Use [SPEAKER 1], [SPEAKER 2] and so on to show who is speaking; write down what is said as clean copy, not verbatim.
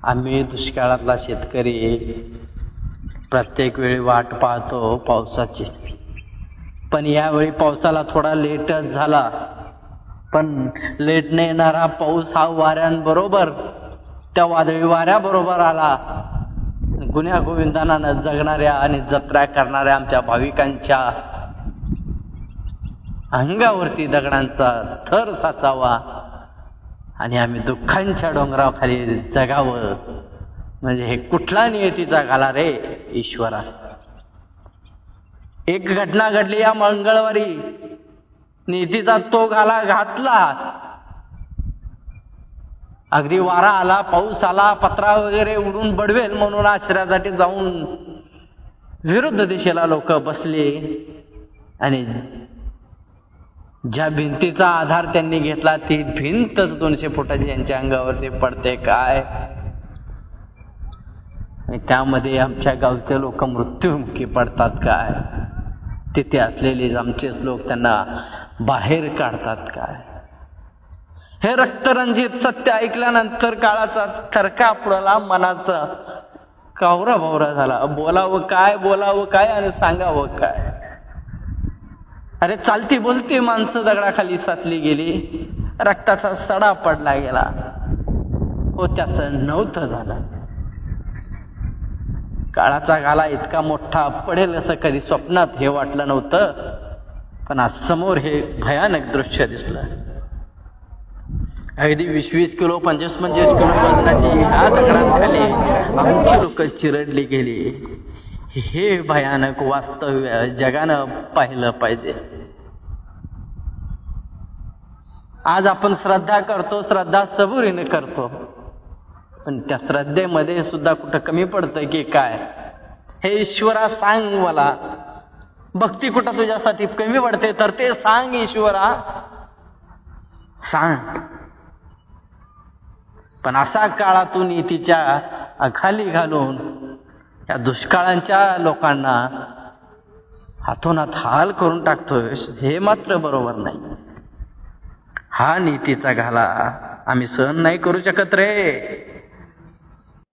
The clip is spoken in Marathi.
[SPEAKER 1] आम्ही दुष्काळातला शेतकरी प्रत्येक वेळी वाट पाहतो पावसाची, पण यावेळी पावसाला थोडा लेटच झाला. पण लेटने येणारा पाऊस हा वाऱ्यांबरोबर, त्या वादळी वाऱ्याबरोबर आला. गुन्ह्या गोविंदानं जगणाऱ्या आणि जत्रा करणाऱ्या आमच्या भाविकांच्या अंगावरती दगडांचा थर साचावा आणि आम्ही दुःखांच्या डोंगराखाली जगावं. म्हणजे हे कुठला नियतीचा घाला रे ईश्वरा. एक घटना घडली या मंगळवारी, नियतीचा तो घाला घातला. अगदी वारा आला, पाऊस आला, पत्रा वगैरे उडून बडवेल म्हणून आश्रयासाठी जाऊन विरुद्ध दिशेला लोक बसले आणि ज्या भिंतीचा आधार त्यांनी घेतला ती भिंतच 200 फुटाची यांच्या अंगावरती पडते काय. आणि त्यामध्ये आमच्या गावचे लोक मृत्युमुखी पडतात काय. तिथे असलेले आमचेच लोक त्यांना बाहेर काढतात काय. हे रक्तरंजित सत्य ऐकल्यानंतर काळाचा थरका पुढला, मनाचा कावरा बावरा झाला. बोलावं काय आणि सांगावं काय. अरे चालती बोलती माणसं दगडाखाली साचली गेली, रक्ताचा सडा पडला गेला. हो, त्याचं नव्हतं झालं. काळाचा घाला इतका मोठा पडेल असं कधी स्वप्नात हे वाटलं नव्हतं. पण आज समोर हे भयानक दृश्य दिसलं. अगदी 20-20 किलो 25-25 किलो वजनाची ह्या दगडांखाली आमची लोक चिरडली गेली. हे भयानक वास्तव्य जगानं पाहिलं पाहिजे. आज आपण श्रद्धा करतो, श्रद्धा सबुरीने करतो, पण त्या श्रद्धेमध्ये सुद्धा कुठं कमी पडतं की काय. हे ईश्वरा सांग मला, भक्ती कुठं तुझ्यासाठी कमी पडते तर ते सांग ईश्वरा, सांग. पण असा काळातून इतीच्या खाली घालून या दुष्काळांच्या लोकांना हातोनात हाल करून टाकतोय, हे मात्र बरोबर नाही. हा नीतीचा घाला आम्ही सहन नाही करू शकत रे.